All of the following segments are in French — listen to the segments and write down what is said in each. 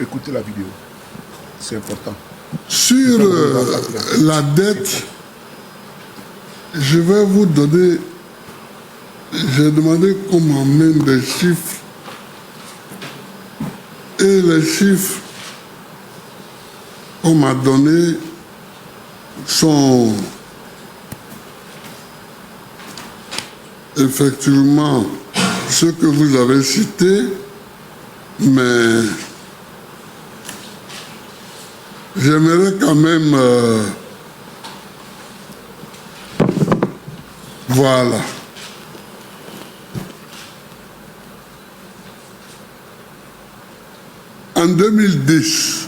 écouter la vidéo. C'est important. Sur la dette, je vais vous donner, j'ai demandé qu'on m'emmène des chiffres. Et les chiffres qu'on m'a donnés sont effectivement ceux que vous avez cités, mais j'aimerais quand même... voilà. En 2010,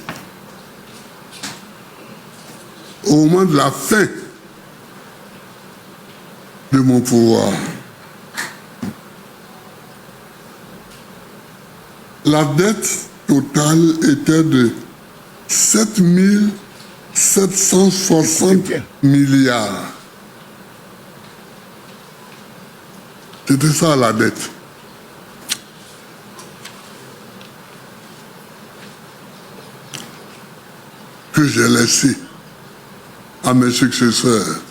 au moment de la fin de mon pouvoir, la dette totale était de 7 760 milliards. C'était ça la dette. Que j'ai laissé à mes successeurs.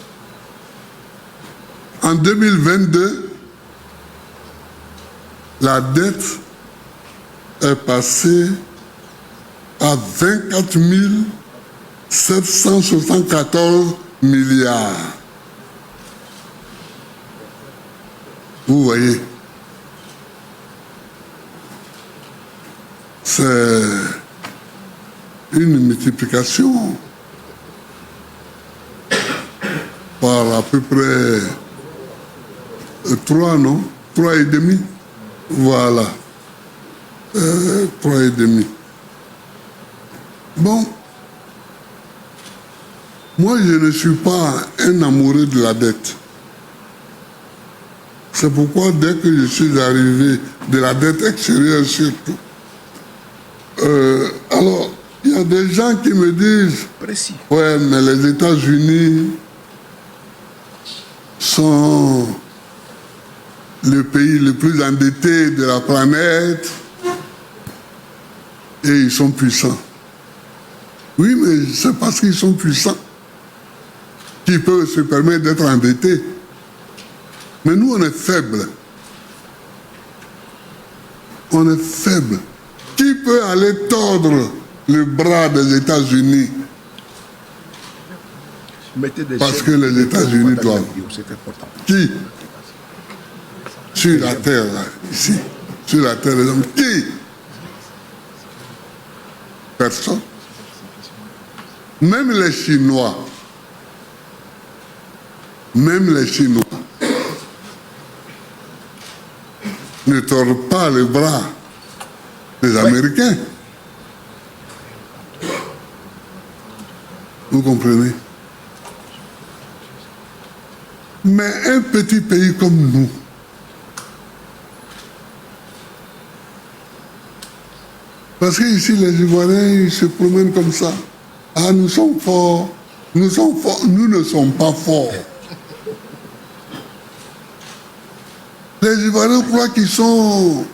En 2022, la dette est passée à 24 774 milliards. Vous voyez, c'est une multiplication par à peu près 3, non? 3 et demi. Voilà. 3 et demi. Bon. Moi, je ne suis pas un amoureux de la dette. C'est pourquoi dès que je suis arrivé de la dette extérieure surtout, alors, il y a des gens qui me disent, précis. Ouais, mais les États-Unis sont le pays le plus endetté de la planète et ils sont puissants. Oui, mais c'est parce qu'ils sont puissants qu'ils peuvent se permettre d'être endettés. Mais nous, on est faibles. On est faibles. Qui peut aller tordre le bras des États-Unis? Parce que les États-Unis doivent. Qui? Sur la terre, là, ici. Sur la terre, les hommes. Qui? Personne. Même les Chinois. Même les Chinois ne tordent pas les bras des Américains. Vous comprenez? Mais un petit pays comme nous, parce qu'ici les Ivoiriens, ils se promènent comme ça. Ah, nous sommes forts, nous sommes forts, nous ne sommes pas forts. Les Ivoiriens croient qu'ils sont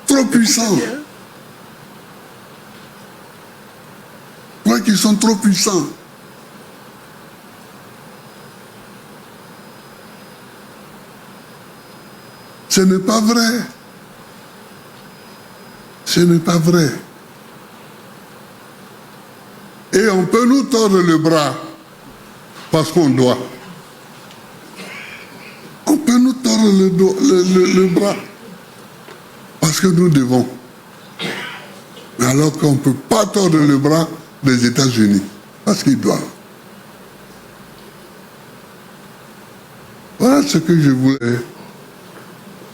trop puissants. Ils croient qu'ils sont trop puissants. Ce n'est pas vrai. Ce n'est pas vrai. Et on peut nous tordre le bras parce qu'on doit. On peut nous tordre le bras parce que nous devons. Alors qu'on ne peut pas tordre le bras des États-Unis parce qu'ils doivent. Voilà ce que je voulais.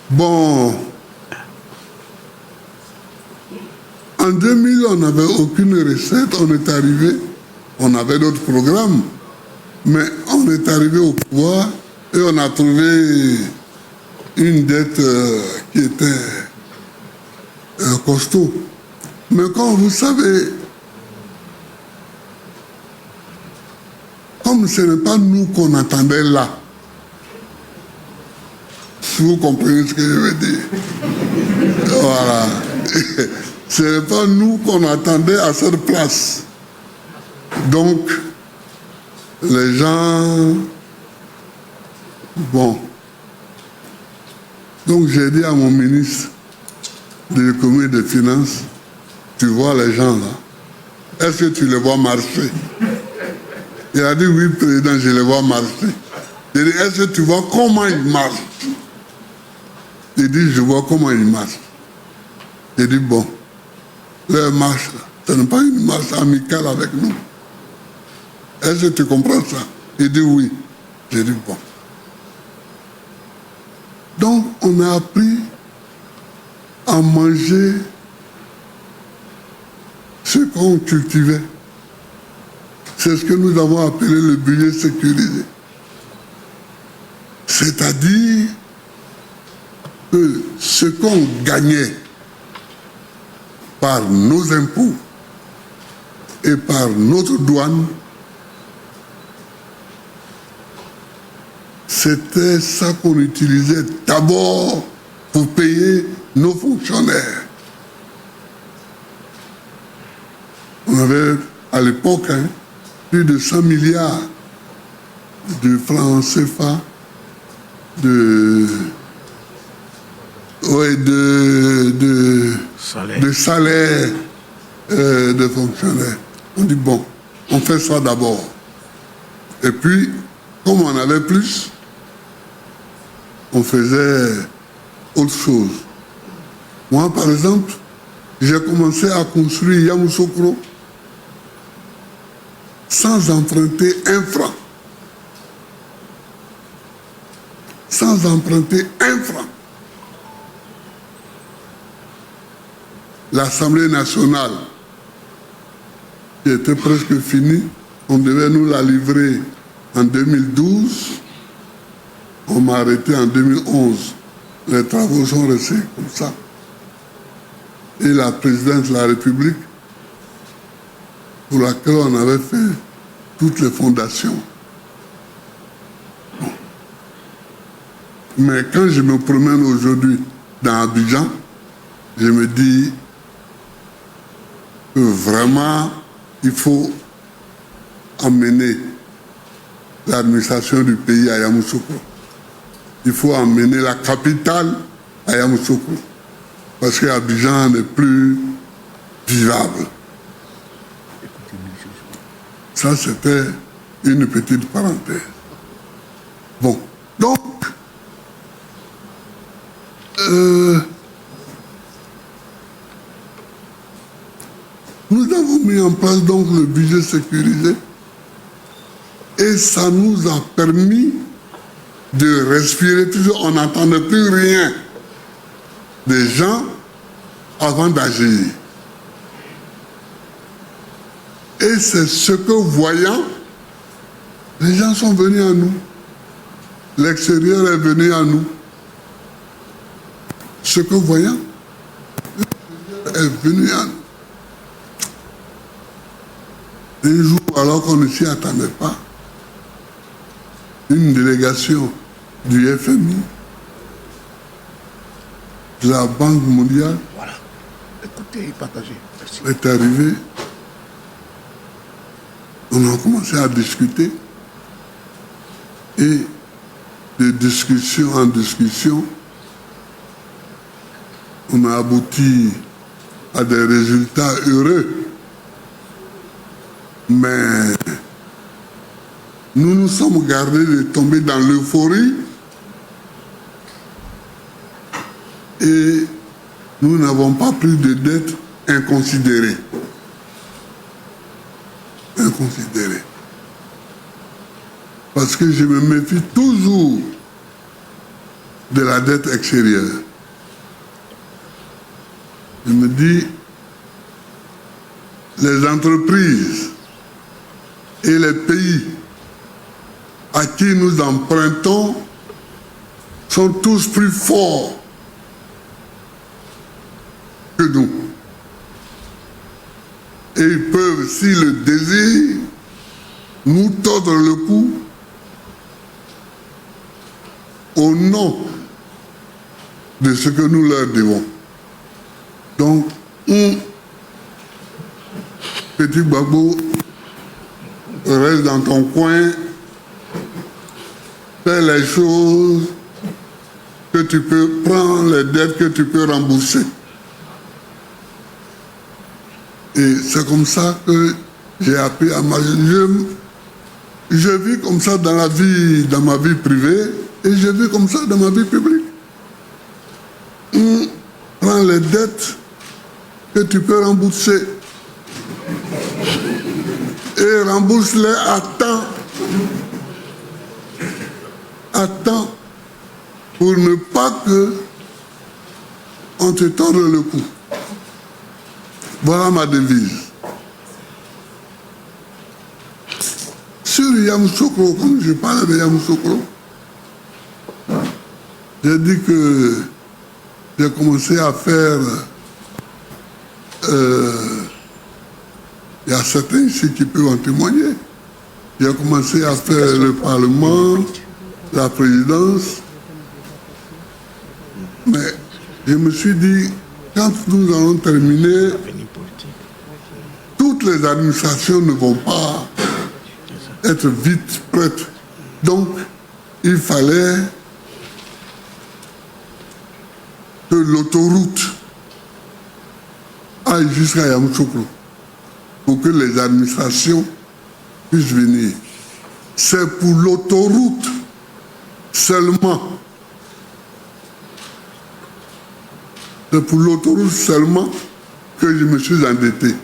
Bon, en 2000, on n'avait aucune recette, on est arrivé, on avait d'autres programmes, mais on est arrivé au pouvoir et on a trouvé une dette qui était costaud. Mais comme vous savez, comme ce n'est pas nous qu'on attendait là, si vous comprenez ce que je veux dire. Voilà. Ce n'est pas nous qu'on attendait à cette place. Donc, les gens... Bon. Donc, j'ai dit à mon ministre de l'économie et des finances, tu vois les gens là, est-ce que tu les vois marcher? Il a dit, oui, président, je les vois marcher. J'ai dit, est-ce que tu vois comment ils marchent? Il dit, je vois comment ils marchent. J'ai dit, bon, leur marche, ce n'est pas une marche amicale avec nous. Est-ce que tu comprends ça? Il dit, oui. J'ai dit, bon. Donc, on a appris à manger ce qu'on cultivait. C'est ce que nous avons appelé le budget sécurisé. C'est-à-dire que ce qu'on gagnait par nos impôts et par notre douane, c'était ça qu'on utilisait d'abord pour payer nos fonctionnaires. On avait à l'époque plus de 100 milliards de francs CFA de salaire de fonctionnaires. On dit bon, on fait ça d'abord. Et puis, comme on avait plus, on faisait autre chose. Moi, par exemple, j'ai commencé à construire Yamoussoukro sans emprunter un franc. Sans emprunter un franc. L'Assemblée nationale, qui était presque finie, on devait nous la livrer en 2012. On m'a arrêté en 2011. Les travaux sont restés comme ça. Et la présidente de la République, pour laquelle on avait fait toutes les fondations. Bon. Mais quand je me promène aujourd'hui dans Abidjan, je me dis que vraiment, il faut emmener l'administration du pays à Yamoussoukro. Il faut emmener la capitale à Yamoussoukro. Parce qu'Abidjan n'est plus vivable. Ça, c'était une petite parenthèse. Bon, donc, nous avons mis en place donc le budget sécurisé et ça nous a permis de respirer toujours. On n'entendait plus rien des gens avant d'agir. Et c'est ce que voyant, les gens sont venus à nous. L'extérieur est venu à nous. Ce que voyant, l'extérieur est venu à nous. Un jour, alors qu'on ne s'y attendait pas, une délégation du FMI, de la Banque mondiale, Voilà. Écoutez et partagez. Merci. est arrivée. On a commencé à discuter et de discussion en discussion, on a abouti à des résultats heureux. Mais nous nous sommes gardés de tomber dans l'euphorie et nous n'avons pas pris de dettes inconsidérées. Inconsidérées. Parce que je me méfie toujours de la dette extérieure. Je me dis, les entreprises et les pays à qui nous empruntons sont tous plus forts que nous. Et ils peuvent, s'ils le désirent, nous tordre le cou au nom de ce que nous leur devons. Donc, Petit Gbagbo, reste dans ton coin, fais les choses que tu peux prendre, les dettes que tu peux rembourser. Et c'est comme ça que j'ai appris à marcher. Je vis comme ça dans ma vie privée, et je vis comme ça dans ma vie publique. Prends les dettes que tu peux rembourser et rembourse-les à temps. À temps, pour ne pas que on te torde le cou. Voilà ma devise. Sur Yamoussoukro, comme je parlais de Yamoussoukro, j'ai dit que j'ai commencé à faire, il y a certains ici qui peuvent en témoigner, j'ai commencé à faire le Parlement, la présidence, mais je me suis dit, quand nous allons terminer, toutes les administrations ne vont pas être vite prêtes. Donc, il fallait que l'autoroute aille jusqu'à Yamoussoukro pour que les administrations puissent venir. C'est pour l'autoroute seulement. C'est pour l'autoroute seulement que je me suis endetté.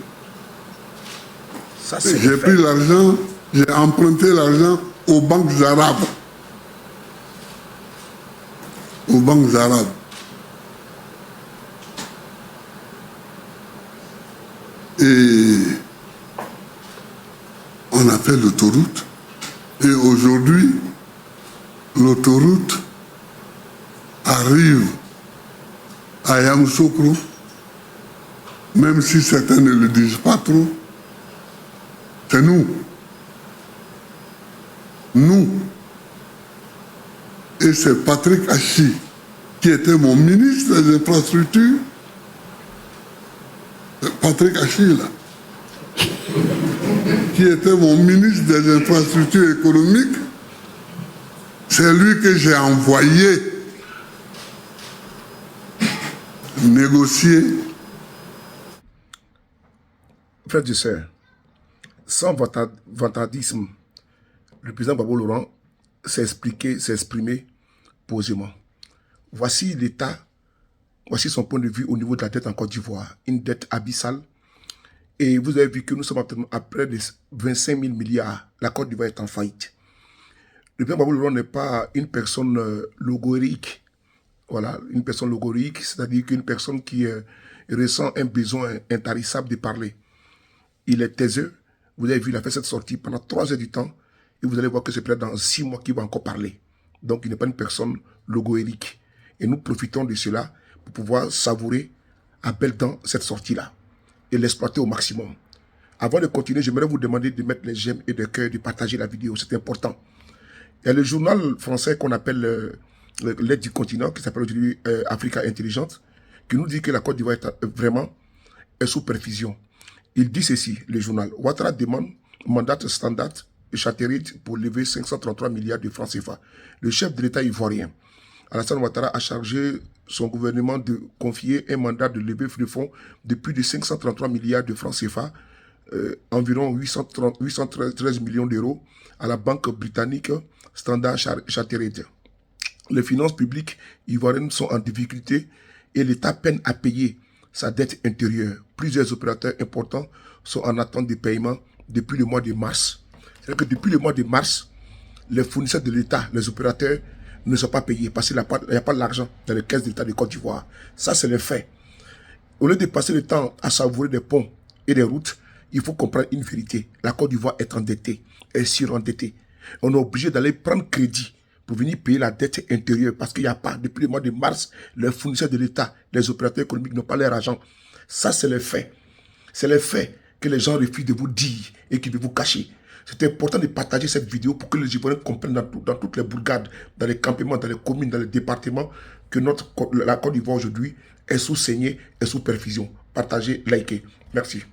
J'ai pris l'argent, j'ai emprunté l'argent aux banques arabes. Aux banques arabes. Et on a fait l'autoroute. Et aujourd'hui, l'autoroute arrive à Yamoussoukro, même si certains ne le disent pas trop. C'est nous. Nous. Et c'est Patrick Hachi, qui était mon ministre des Infrastructures. Patrick Hachi, là. Qui était mon ministre des Infrastructures économiques. C'est lui que j'ai envoyé négocier. Frères et sœurs, sans vantardisme, le président Gbagbo Laurent s'est exprimé posément. Voici l'État, voici son point de vue au niveau de la dette en Côte d'Ivoire, une dette abyssale. Et vous avez vu que nous sommes à près de 25 000 milliards. La Côte d'Ivoire est en faillite. Le président Gbagbo Laurent n'est pas une personne logorique. Voilà, une personne logorique, c'est-à-dire qu'une personne qui ressent un besoin intarissable de parler. Il est taiseux. Vous avez vu, il a fait cette sortie pendant 3 heures du temps. Et vous allez voir que c'est peut-être dans 6 mois qu'il va encore parler. Donc, il n'est pas une personne logoérique. Et nous profitons de cela pour pouvoir savourer à belles dents cette sortie-là et l'exploiter au maximum. Avant de continuer, j'aimerais vous demander de mettre les j'aime et de cœur, de partager la vidéo. C'est important. Il y a le journal français qu'on appelle l'aide du continent, qui s'appelle aujourd'hui Africa Intelligente, qui nous dit que la Côte d'Ivoire est vraiment sous perfusion. Il dit ceci, le journal. Ouattara demande mandat Standard Chartered pour lever 533 milliards de francs CFA. Le chef de l'État ivoirien, Alassane Ouattara, a chargé son gouvernement de confier un mandat de levée de fonds de plus de 533 milliards de francs CFA, environ 813 millions d'euros, à la banque britannique Standard Chartered. Les finances publiques ivoiriennes sont en difficulté et l'État peine à payer sa dette intérieure. Plusieurs opérateurs importants sont en attente de paiement depuis le mois de mars. C'est-à-dire que depuis le mois de mars, les fournisseurs de l'État, les opérateurs, ne sont pas payés parce qu'il n'y a pas l'argent dans les caisses de l'État de Côte d'Ivoire. Ça, c'est le fait. Au lieu de passer le temps à savourer des ponts et des routes, il faut comprendre une vérité. La Côte d'Ivoire est endettée, est surendettée. On est obligé d'aller prendre crédit pour venir payer la dette intérieure parce qu'il n'y a pas, depuis le mois de mars, les fournisseurs de l'État, les opérateurs économiques n'ont pas leur argent. Ça, c'est le fait. C'est le fait que les gens refusent de vous dire et qui veulent vous cacher. C'est important de partager cette vidéo pour que les Ivoiriens comprennent dans toutes les bourgades, dans les campements, dans les communes, dans les départements, que la Côte d'Ivoire aujourd'hui est sous saignée et sous perfusion. partagez, likez. Merci.